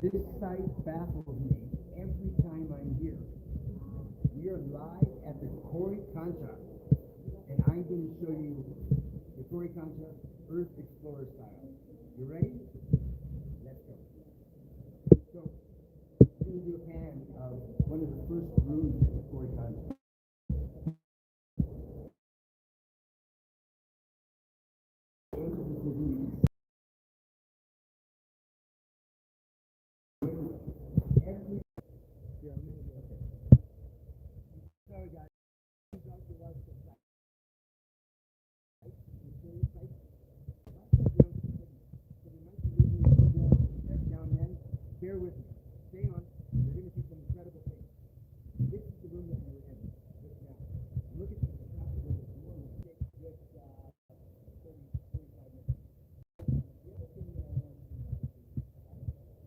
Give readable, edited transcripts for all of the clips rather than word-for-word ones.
This site baffles me every time I'm here. We are live at the Coricancha, and I'm going to show you the Coricancha Earth Explorer style. You ready? Let's go. So, I'm going to do a pan of one of the first rooms of the Coricancha. Sorry guys. Bear with me. Stay on. You're going to see some incredible things. This is the room that we're in just now. Look at the top of the room. Take just 30, 45 minutes. The other thing that I want to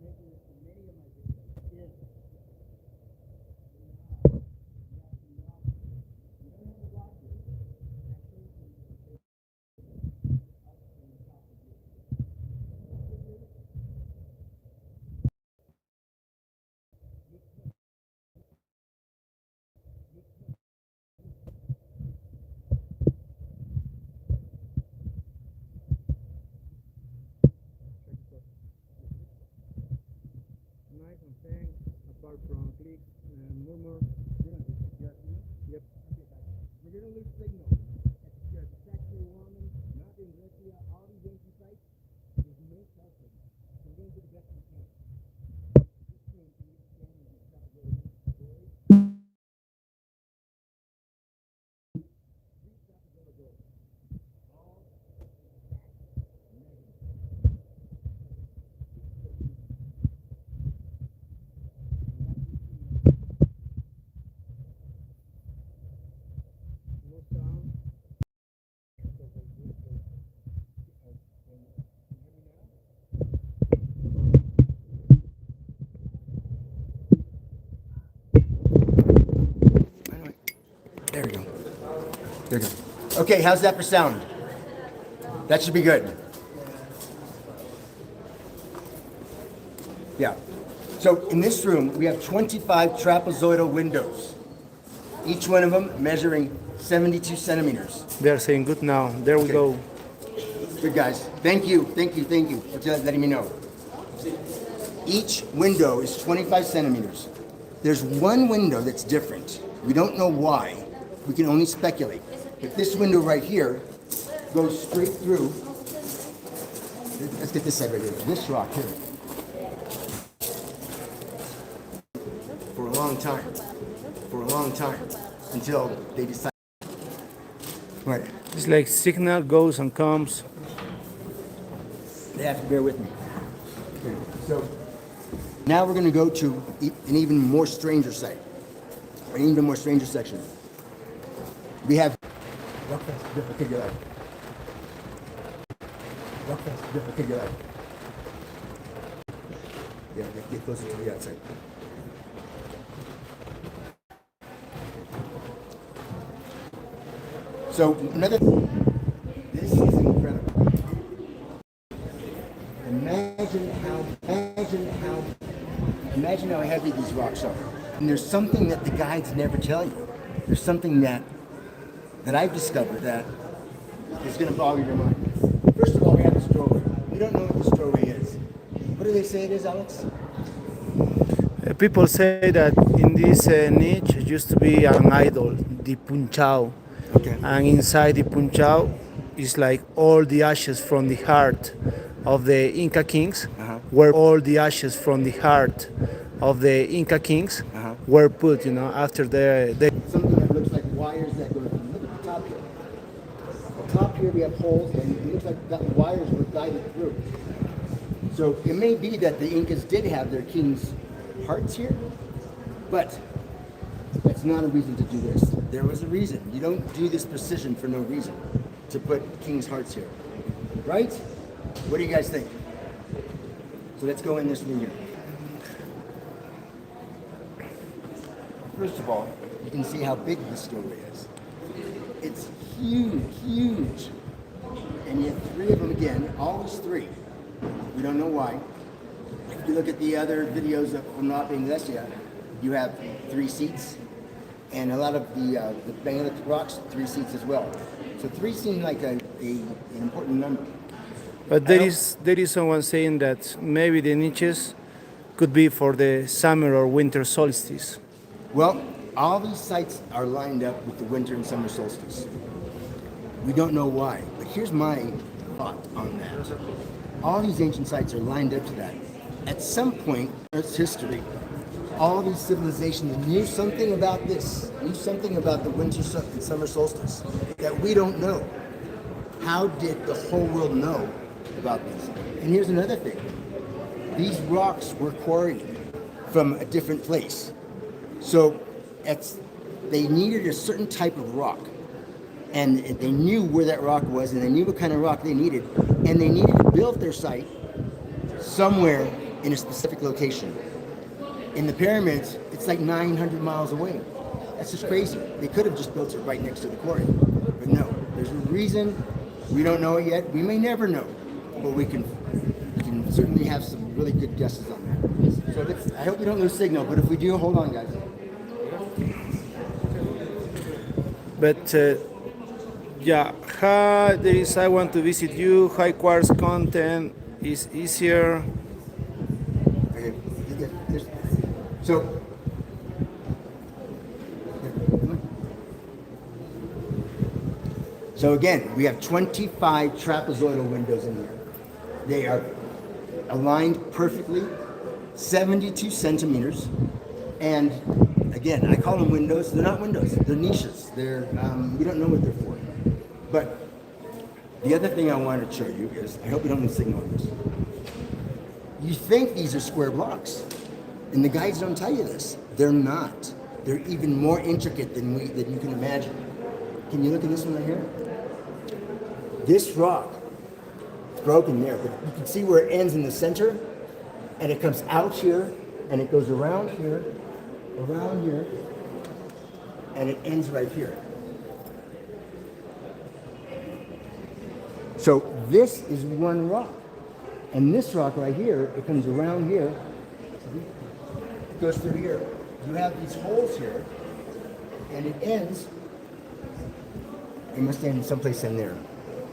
mention is to many of my videos is apart from click and murmur. Yep. We're going to lose signal. It's actually warming, not in Russia, all these ancient sites. There's no cell signal. So we're going to do the best we can. This room can be standing in the south road. There we go. There we go. Okay, how's that for sound? That should be good. Yeah. So in this room, we have 25 trapezoidal windows. Each one of them measuring 72 centimeters. They're saying good now. There we go. Good guys. Thank you for letting me know. Each window is 25 centimeters. There's one window that's different. We don't know why. We can only speculate. But this window right here goes straight through. Let's get this side right here. This rock here. For a long time. Until they decide. Right. It's like signal goes and comes. They have to bear with me. Okay. So now we're going to go to an even more stranger site. An even more stranger section. We have Yeah, get closer to the outside. So another, this is incredible. Imagine how heavy these rocks are. And there's something that the guides never tell you. There's something that I've discovered that is going to boggle your mind. First of all, we have this doorway. We don't know what this doorway is. What do they say it is, Alex? People say that in this niche used to be an idol, the Punchao. Okay. And inside the Punchao is like all the ashes from the heart of the Inca kings, where all the ashes from the heart of the Inca kings were put, after they... Something that looks like wires that go through. Look at the top here. The top here we have holes, and it looks like that wires were guided through. So it may be that the Incas did have their kings' hearts here, but that's not a reason to do this. There was a reason. You don't do this precision for no reason, to put kings' hearts here. Right? What do you guys think? So let's go in this room here. First of all, you can see how big this doorway is. It's huge. And you have three of them again, always three. We don't know why. If you look at the other videos from Not Iglesia, you have 3 seats, and a lot of the Megalithic rocks, 3 seats as well. So 3 seems like an important number. But there is someone saying that maybe the niches could be for the summer or winter solstice. Well, all these sites are lined up with the winter and summer solstice. We don't know why, but here's my thought on that. All these ancient sites are lined up to that. At some point in Earth's history, all these civilizations knew something about this, knew something about the winter and summer solstice that we don't know. How did the whole world know about this? And here's another thing. These rocks were quarried from a different place. So they needed a certain type of rock. And they knew where that rock was, and they knew what kind of rock they needed. And they needed to build their site somewhere in a specific location. In the pyramids, it's like 900 miles away. That's just crazy. They could have just built it right next to the quarry. But no, there's a reason. We don't know it yet. We may never know. But we can certainly have some really good guesses on that. So I hope we don't lose signal, but if we do, hold on, guys. But yeah, there is I want to visit you. High quartz content is easier. Okay. So again, we have 25 trapezoidal windows in here. They are aligned perfectly, 72 centimeters. And again, I call them windows. They're not windows. They're niches. We don't know what they're for. But the other thing I wanted to show you is, I hope you don't lose signal on this. You think these are square blocks, and the guides don't tell you this. They're not. They're even more intricate than you can imagine. Can you look at this one right here? This rock is broken there, but you can see where it ends in the center, and it comes out here, and it goes around here, and it ends right here. So this is one rock. And this rock right here, it comes around here, it goes through here. You have these holes here, and it ends, it must end someplace in there.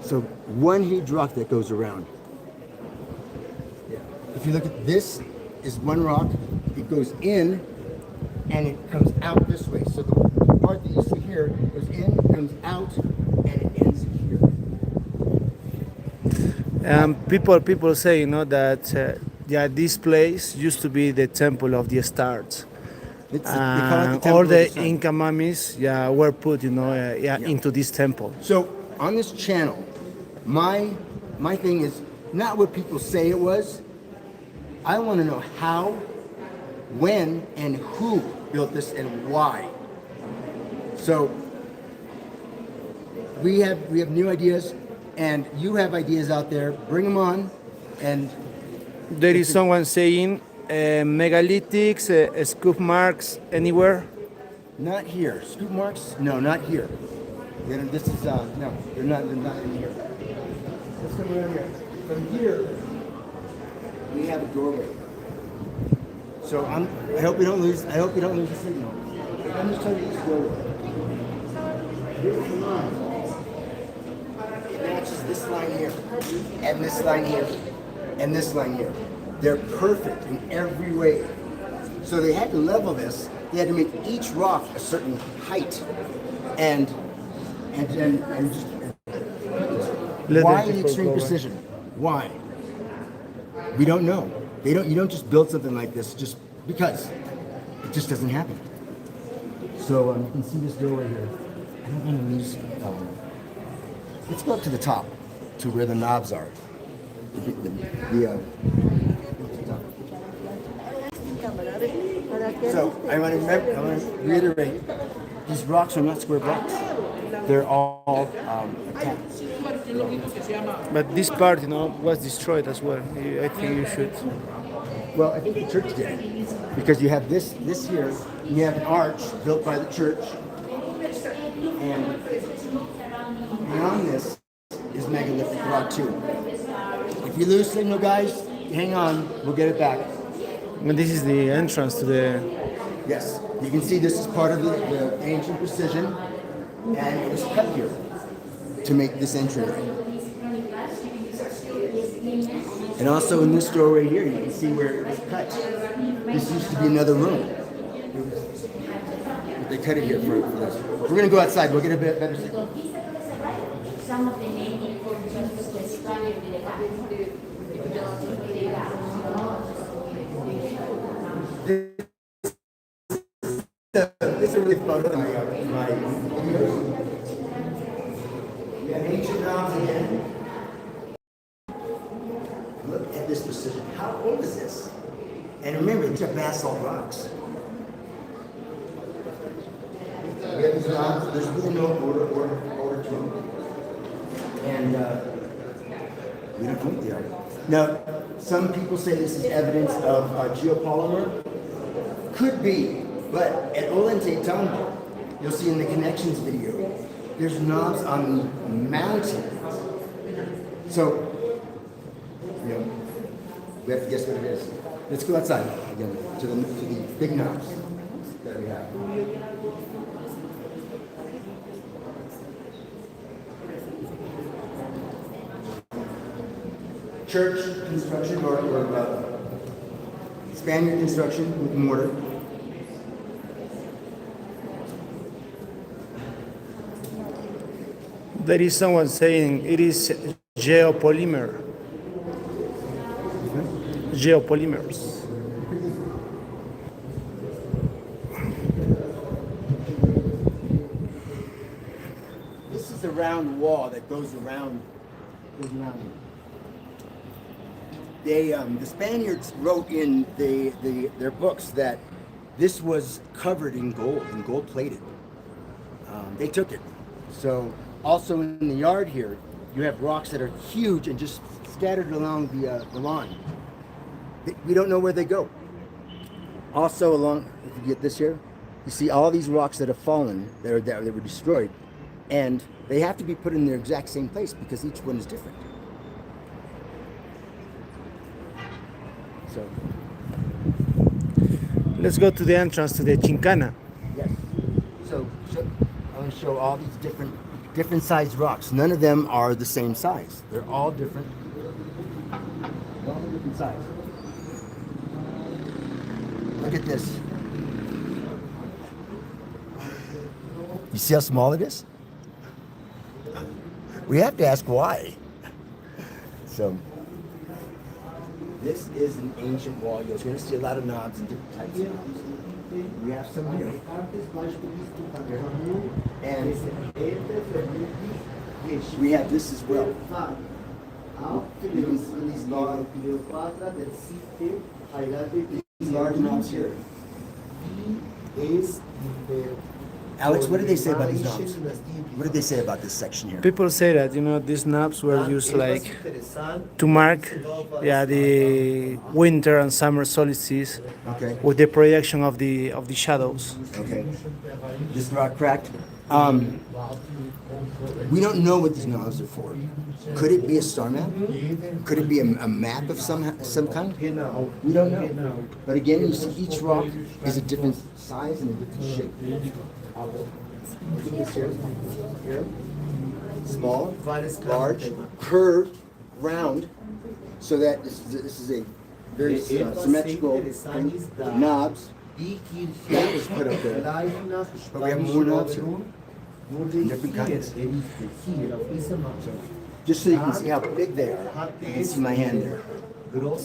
So one huge rock that goes around. Yeah. If you look at this, is one rock, it goes in, and it comes out this way. So the part that you see here goes in, comes out, and it ends here. People say, that this place used to be the temple of the stars. They call it the temple All of the sun. Inca mummies, were put, into this temple. So on this channel, my thing is not what people say it was. I want to know how, when, and who built this and why. So we have new ideas, and you have ideas out there. Bring them on. And There is someone saying megalithics, scoop marks anywhere. not here. Scoop marks? No, not here. This is no. They're not in here. Let's come around here. From here, we have a doorway. So I hope we don't lose. I hope we don't lose the signal. I'm just telling you this doorway. This line, it matches this line here, and this line here, and this line here. They're perfect in every way. So they had to level this. They had to make each rock a certain height, and just why the extreme precision? Why? We don't know. You don't just build something like this just because. It just doesn't happen. So you can see this doorway here. I don't want to lose. Let's go up to the top, to where the knobs are. So I want to reiterate: these rocks are not square blocks. They're all attached. But this part, was destroyed as well. I think you should. Well, I think the church did, because you have this here. You have an arch built by the church, and beyond this is megalithic rock too. If you lose signal, guys, hang on, we'll get it back. And this is the entrance to the. Yes, you can see this is part of the ancient precision, and it was cut here to make this entryway. And also in this doorway here, you can see where it was cut. This used to be another room. They cut it here for this. We're going to go outside. We'll get a bit better signal. This is really fun. We have ancient knobs again. Look at this precision. How old is this? And remember, these are basalt rocks. We have these knobs. There's really no order to them. And we don't know what they are. Now, some people say this is evidence of geopolymer. Could be, but at Ollantaytambo, you'll see in the connections video, there's knobs on the mountain. So, you know, we have to guess what it is. Let's go outside again to the big knobs that we have. Church construction or Spaniard construction with mortar. There is someone saying it is geopolymer. Geopolymers. This is the round wall that goes around. The Spaniards wrote in their books that this was covered in gold plated. They took it. So also in the yard here, you have rocks that are huge and just scattered along the line. We don't know where they go. Also along, if you get this here, you see all these rocks that have fallen, that were destroyed, and they have to be put in their exact same place because each one is different. So Let's go to the entrance to the Chincana. yes. So I'm going to show all these different sized rocks. None of them are the same size. They're all different. All different size. Look at this. You see how small it is? We have to ask why. So this is an ancient wall. You're going to see a lot of knobs and different types of knobs. We have some here. And we have this as well. These large knobs here. Alex, what did they say about these knobs? What did they say about this section here? People say that these knobs were used like to mark the winter and summer solstices Okay. with the projection of the shadows. Okay. This rock cracked. We don't know what these knobs are for. Could it be a star map? Could it be a map of some kind? We don't know. But again, you see each rock is a different size and a different shape. Look at this here. Here. Small, large, curved, round, so that this is a very symmetrical knobs. That was put up there. But we have more knobs here. Different kinds. Just so you can see how big they are. You can see my hand there. Look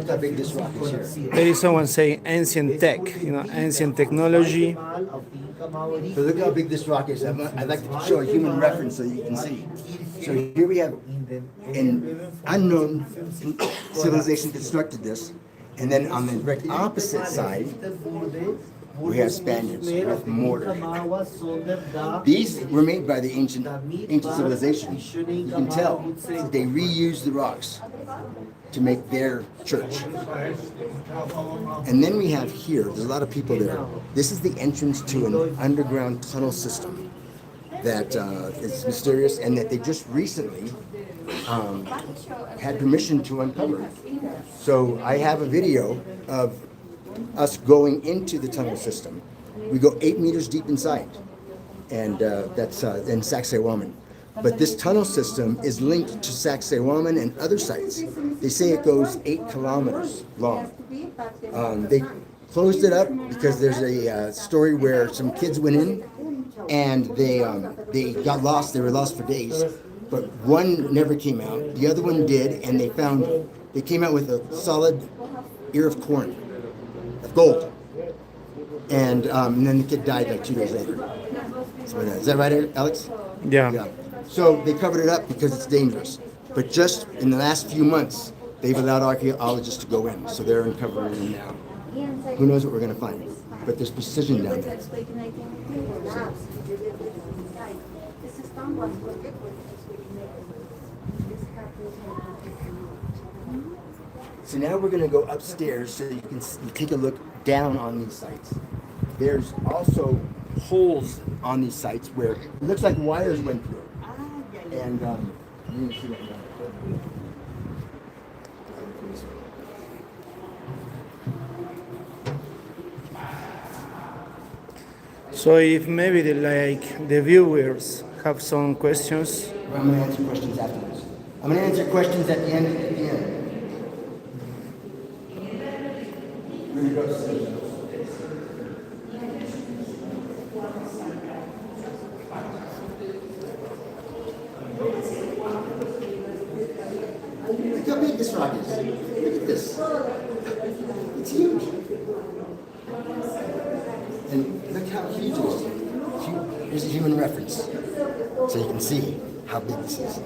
how big this rock is here. There is someone saying ancient tech, ancient technology. So look how big this rock is. I'd like to show a human reference so you can see. So here we have an unknown civilization constructed this. And then on the direct opposite side, we have Spaniards with mortar. These were made by the ancient civilization. You can tell that they reused the rocks to make their church. And then we have here, there's a lot of people there. This is the entrance to an underground tunnel system that is mysterious and that they just recently had permission to uncover. So I have a video of us going into the tunnel system. We go 8 meters deep inside, and that's in Sacsayhuaman. But this tunnel system is linked to Sacsayhuaman and other sites. They say it goes 8 kilometers long. They closed it up because there's a story where some kids went in and they got lost. They were lost for days, but one never came out. The other one did, and they came out with a solid ear of corn, of gold. And then the kid died like 2 days later. So, is that right, Alex? Yeah. So they covered it up because it's dangerous. But just in the last few months, they've allowed archaeologists to go in. So they're uncovering them now. Who knows what we're going to find? But there's precision down there. So now we're going to go upstairs so you can take a look down on these sites. There's also holes on these sites where it looks like wires went through. And you can see that now. So if maybe the viewers have some questions. I'm going to answer questions afterwards. I'm going to answer questions at the end. Here we go. Look how big this rock is. Look at this. It's huge. And look how huge it is. Here's a human reference. So you can see how big this is.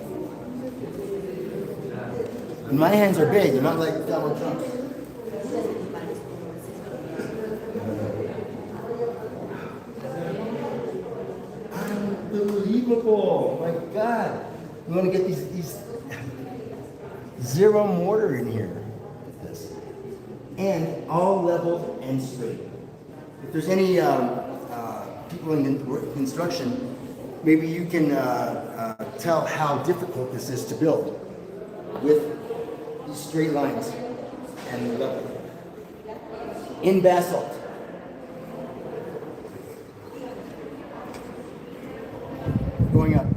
And my hands are big. They're not like Donald Trump. Unbelievable. My God. You want to get these zero mortar in here. Look at this. And all level and straight. If there's any people in construction, maybe you can tell how difficult this is to build with these straight lines and level. In basalt. Going up.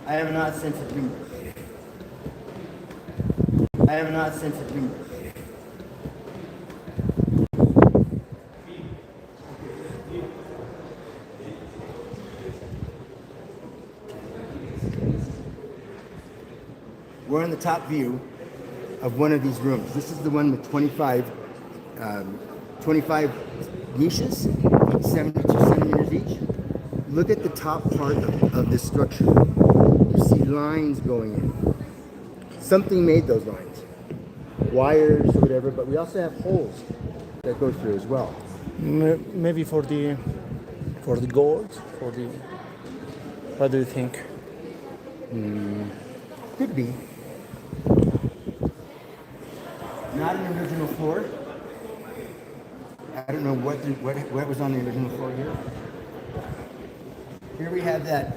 I am not sent a dreamer. I am not sent a dreamer. We're in the top view of one of these rooms. This is the one with 25 niches, each 72 centimeters each. Look at the top part of this structure. You see lines going in. Something made those lines. Wires or whatever, but we also have holes that go through as well. Maybe for the gold, what do you think? Could be. Not an original floor. I don't know what was on the original floor here. Here we have that.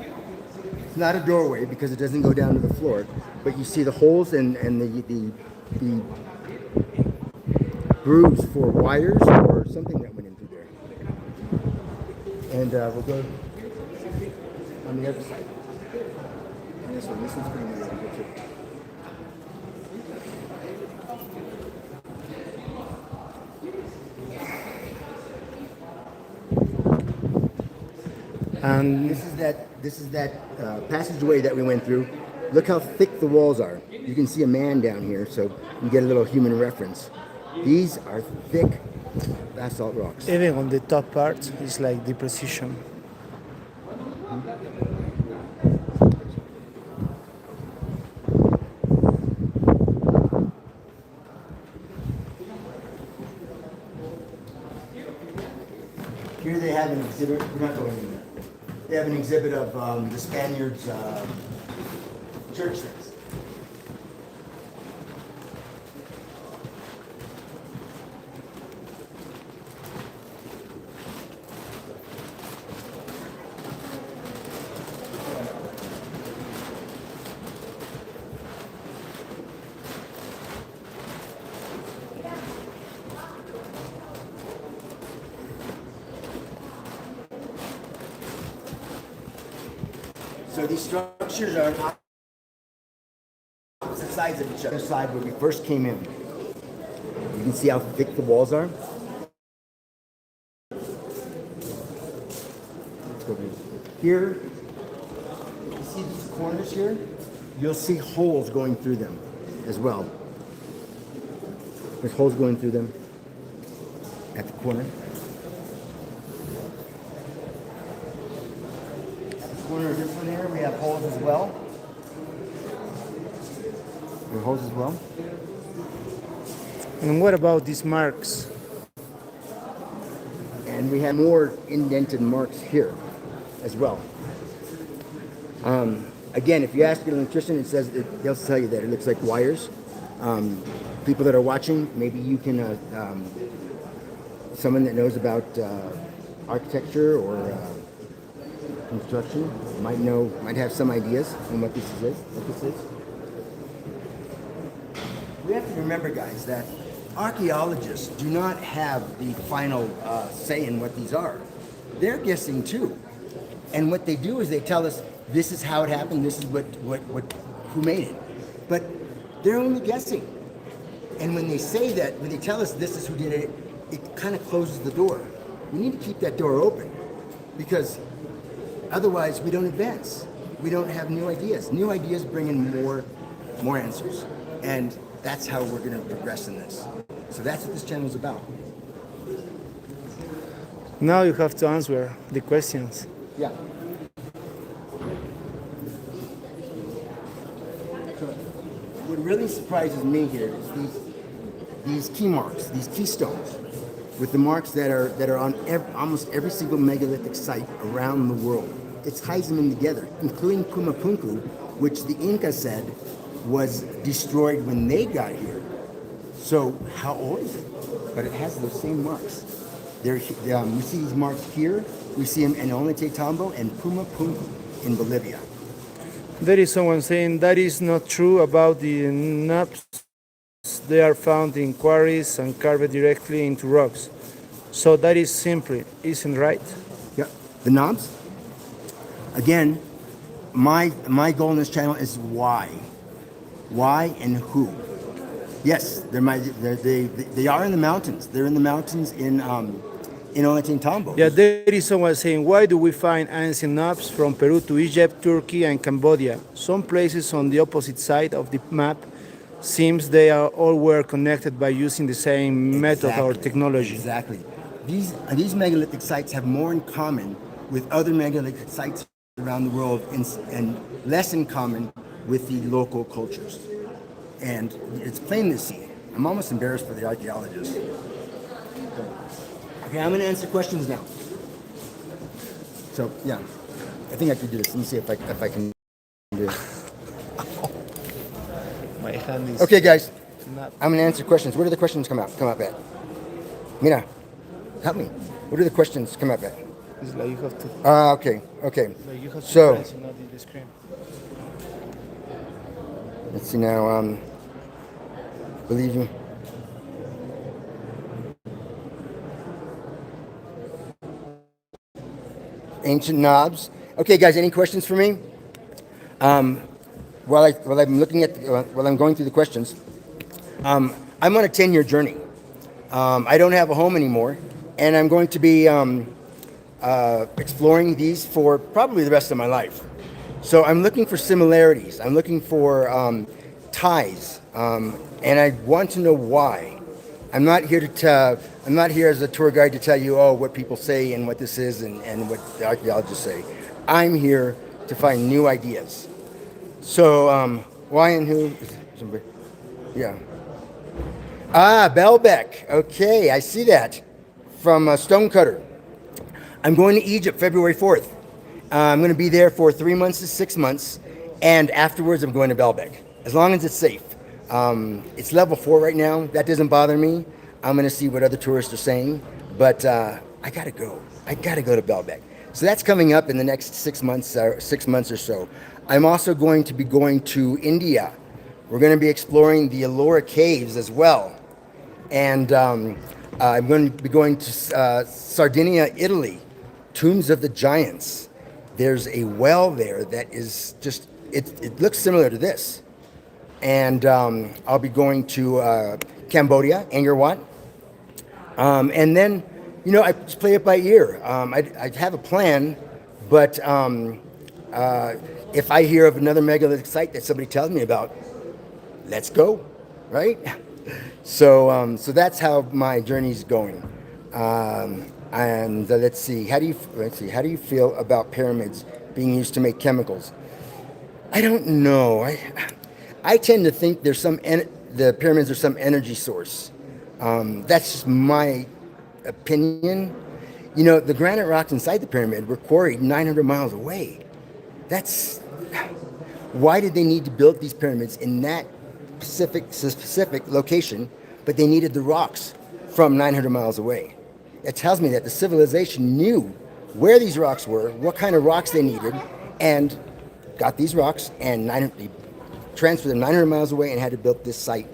It's not a doorway because it doesn't go down to the floor, but you see the holes and the grooves for wires or something that went in through there. And we'll go on the other side. And this one's pretty neat too. And this is that passageway that we went through. Look how thick the walls are. You can see a man down here, so you get a little human reference. These are thick basalt rocks. even on the top part, it's like deposition. Here they have an exhibit. We're not going in there. They have an exhibit of the Spaniards' church things. So these structures are on opposite sides of each other. Side where we first came in. You can see how thick the walls are. Let's go here. You see these corners here? You'll see holes going through them as well. There's holes going through them at the corner. At the corner of this one here, we have holes as well. There are holes as well. And what about these marks? And we have more indented marks here as well. Again, if you ask an electrician, they'll tell you that it looks like wires. People that are watching, maybe you can, someone that knows about architecture or construction might have some ideas on what this is. We have to remember, guys, that archaeologists do not have the final say in what these are. They're guessing too. And what they do is they tell us, this is how it happened, this is who made it. But they're only guessing. And when they say that, when they tell us this is who did it, it kind of closes the door. We need to keep that door open because otherwise we don't advance. We don't have new ideas. New ideas bring in more answers. And that's how we're going to progress in this. So that's what this channel is about. Now you have to answer the questions. Yeah. What really surprises me here is these key marks, these keystones, with the marks that are on almost every single megalithic site around the world. It ties them in together, including Pumapunku, which the Inca said was destroyed when they got here. So how old is it? But it has those same marks. We see these marks here. We see them in Ollantaytambo and Pumapunku in Bolivia. There is someone saying that is not true about the knobs. They are found in quarries and carved directly into rocks. So that is simply isn't right. Yeah, the knobs. Again, my goal in this channel is why and who. Yes, they are in the mountains. They're in the mountains in Ollantaytambo. Yeah, there is someone saying, why do we find ancient knobs from Peru to Egypt, Turkey, and Cambodia? Some places on the opposite side of the map seems they are all were connected by using the same method or technology. Exactly. These megalithic sites have more in common with other megalithic sites around the world and less in common with the local cultures. And it's plain to see. I'm almost embarrassed for the archaeologists. Okay, I'm going to answer questions now. So, yeah, I think I could do this. Let me see if I can do it. My hand is Okay, guys, not. I'm going to answer questions. Where do the questions come up at? Mira, help me. Where do the questions come up at? It's like you have to. Okay. Like you have to So, press, not in the screen. let's see now. Believe you. Ancient knobs. Okay, guys, any questions for me? While I'm going through the questions, I'm on a 10-year journey. I don't have a home anymore, and I'm going to be exploring these for probably the rest of my life. So I'm looking for similarities. I'm looking for ties, and I want to know why. I'm not here as a tour guide to tell you, what people say and what this is and what the archaeologists say. I'm here to find new ideas. So, why and who? Yeah. Baalbek. Okay, I see that from Stonecutter. I'm going to Egypt February 4th. I'm going to be there for 3 months to 6 months, and afterwards I'm going to Baalbek, as long as it's safe. It's level 4 right now. That doesn't bother me. I'm going to see what other tourists are saying, but I gotta go. I gotta go to Baalbek. So that's coming up in the next 6 months or so. I'm also going to be going to India. We're going to be exploring the Ellora caves as well, and I'm going to be going to Sardinia, Italy, Tombs of the Giants. there's a well there that is just, it looks similar to this. And I'll be going to Cambodia, Angkor Wat. And then, I just play it by ear. I have a plan, but if I hear of another megalithic site that somebody tells me about, let's go, right? So that's how my journey's going. And let's see, how do you feel about pyramids being used to make chemicals? I don't know. I tend to think the pyramids are some energy source. That's just my opinion. The granite rocks inside the pyramid were quarried 900 miles away. Why did they need to build these pyramids in that specific location, but they needed the rocks from 900 miles away? It tells me that the civilization knew where these rocks were, what kind of rocks they needed, and got these rocks and they transferred them 900 miles away and had to build this site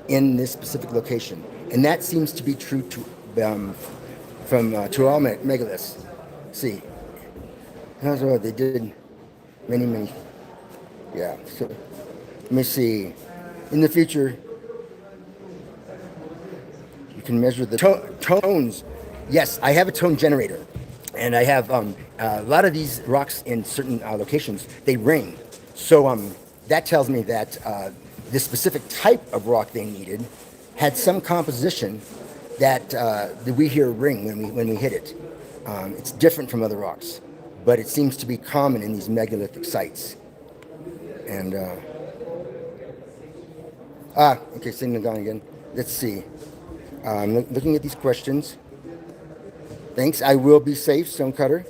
in this specific location. And that seems to be true to all megaliths. See, that's what they did. Many. Yeah. So let me see. In the future, you can measure the tones. Yes, I have a tone generator, and I have a lot of these rocks in certain locations. They ring, so that tells me that this specific type of rock they needed had some composition that we hear ring when we hit it. It's different from other rocks, but it seems to be common in these megalithic sites. And okay, signal gone again. Let's see. Looking at these questions. Thanks. I will be safe, Stonecutter.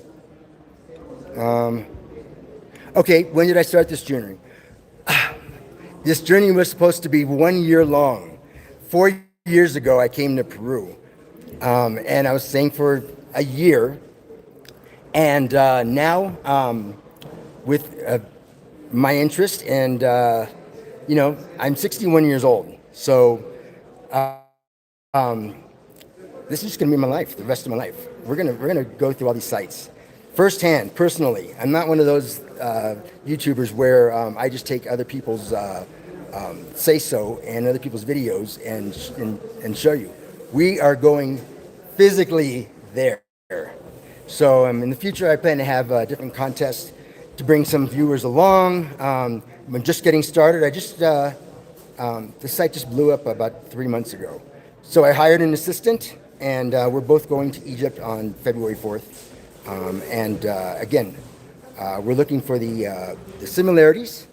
Okay, when did I start this journey? This journey was supposed to be 1 year long. 4 years ago, I came to Peru, and I was staying for a year. And now, with my interest, and I'm 61 years old, so this is just going to be my life, the rest of my life. We're gonna go through all these sites, firsthand, personally. I'm not one of those YouTubers where I just take other people's say-so and other people's videos and show you. We are going physically there. So in the future, I plan to have different contests to bring some viewers along. I'm just getting started. The site just blew up about 3 months ago. So I hired an assistant, and we're both going to Egypt on February 4th. Again, we're looking for the similarities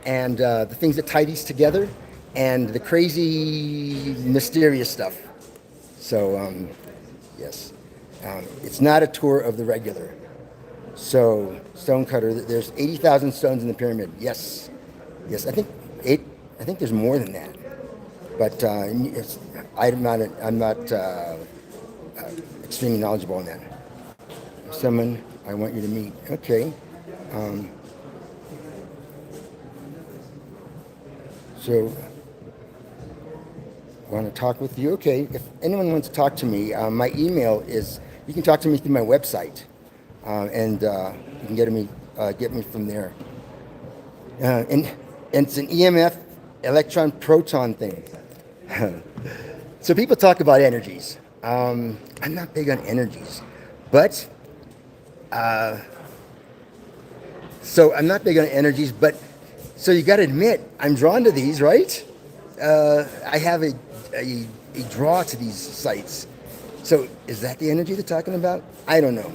and the things that tie these together and the crazy, mysterious stuff. So, yes. It's not a tour of the regular. So, Stonecutter, there's 80,000 stones in the pyramid. Yes. I think there's more than that. But I'm not extremely knowledgeable on that. Someone I want you to meet. Okay. So, I want to talk with you. Okay. If anyone wants to talk to me, my email is. You can talk to me through my website, and you can get me from there. And it's an EMF electron proton thing. So people talk about energies. I'm not big on energies, but so I'm not big on energies. But so you got to admit, I'm drawn to these, right? I have a draw to these sites. So is that the energy they're talking about? I don't know.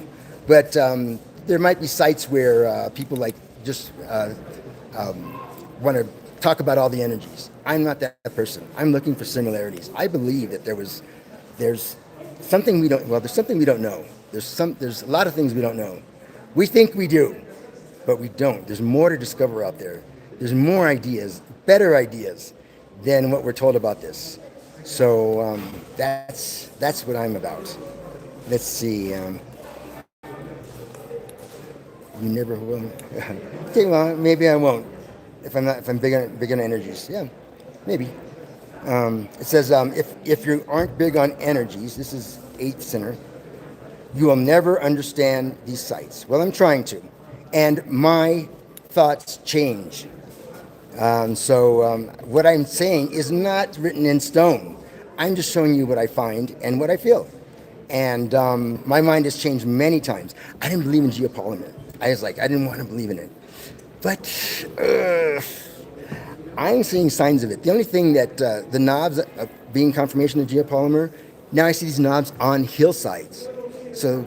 But there might be sites where people like just want to talk about all the energies. I'm not that person. I'm looking for similarities. I believe that there's something we don't, there's something we don't know. There's a lot of things we don't know. We think we do, but we don't. There's more to discover out there. There's more ideas, better ideas than what we're told about this. So that's what I'm about. Let's see. You never will. Okay, well, maybe I won't. If I'm big on energies, yeah, maybe. It says if you aren't big on energies, this is 8th Center, you will never understand these sites. Well, I'm trying to. and my thoughts change. What I'm saying is not written in stone. I'm just showing you what I find and what I feel. And my mind has changed many times. I didn't believe in geopolymer. I didn't want to believe in it. But I'm seeing signs of it. The only thing that the knobs being confirmation of geopolymer, now I see these knobs on hillsides. So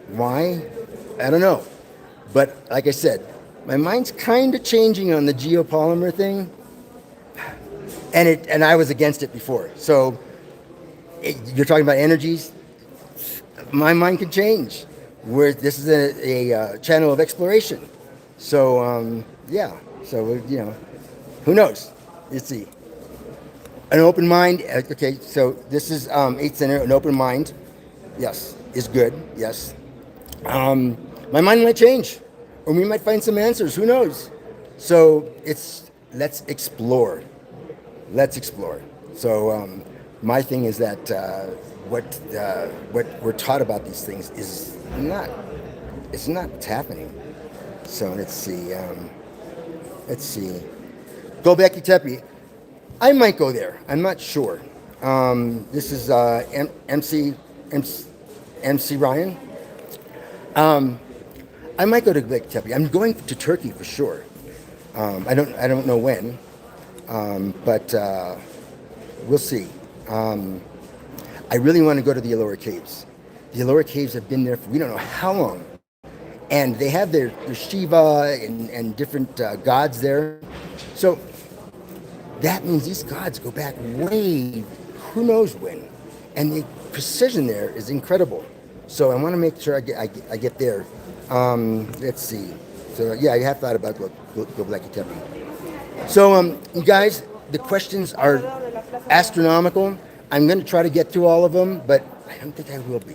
why? I don't know. But like I said, my mind's kind of changing on the geopolymer thing. And I was against it before. So you're talking about energies. My mind can change. Where this is a channel of exploration. So yeah. So who knows? Let's see. An open mind. Okay. So this is 8th center. An open mind. Yes, is good. Yes. My mind might change, or we might find some answers. Who knows? So let's explore. Let's explore. So my thing is that what we're taught about these things is not what's happening. So let's see. Gobekli Tepe. I might go there. I'm not sure. This is MC Ryan. I might go to Gobekli Tepe. I'm going to Turkey for sure. I don't know when, but we'll see. I really want to go to the Ellora Caves. The Ellora Caves have been there for we don't know how long, and they have their Shiva and different gods there. So that means these gods go back way, who knows when, and the precision there is incredible. So I want to make sure I get there. Let's see. So yeah, I have thought about Gobekli Tepe. So you guys, the questions are astronomical. I'm going to try to get through all of them, but I don't think I will be.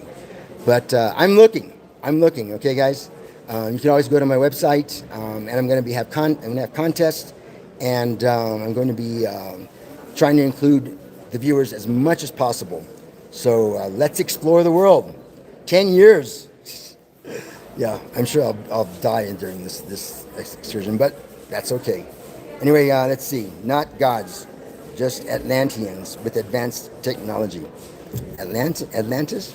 But I'm looking. Okay, guys. You can always go to my website, and I'm going to have contests, and I'm going to be trying to include the viewers as much as possible. So let's explore the world. 10 years. Yeah, I'm sure I'll die during this excursion, but that's okay. Anyway, let's see. Not gods, just Atlanteans with advanced technology. Atlantis?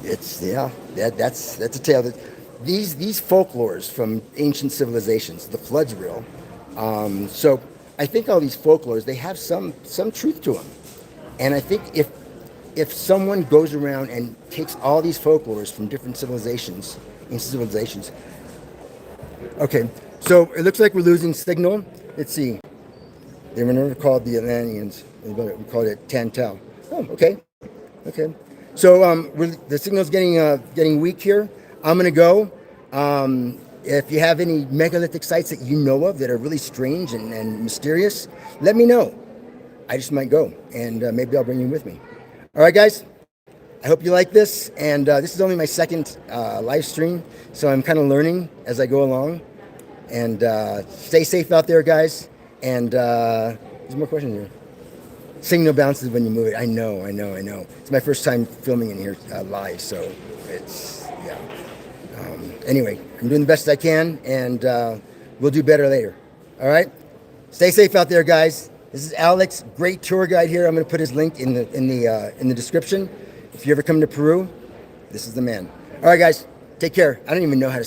That's a tale. These folklores from ancient civilizations. The flood's real. So I think all these folklores, they have some truth to them. And I think if someone goes around and takes all these folklores from different civilizations, okay, so it looks like we're losing signal. Let's see. They were never called the Atlanteans. We called it Tantal. Oh, okay. So the signal's getting weak here. I'm gonna go. If you have any megalithic sites that you know of that are really strange and mysterious, let me know. I just might go, and maybe I'll bring you with me. All right, guys. I hope you like this, and this is only my second live stream, so I'm kind of learning as I go along. And stay safe out there, guys. And there's more questions here. Signal bounces when you move it. I know. It's my first time filming in here live, so it's, yeah. Anyway, I'm doing the best I can, and we'll do better later. All right? Stay safe out there, guys. This is Alex, great tour guide here. I'm going to put his link in the description. If you ever come to Peru, this is the man. All right, guys, take care. I don't even know how to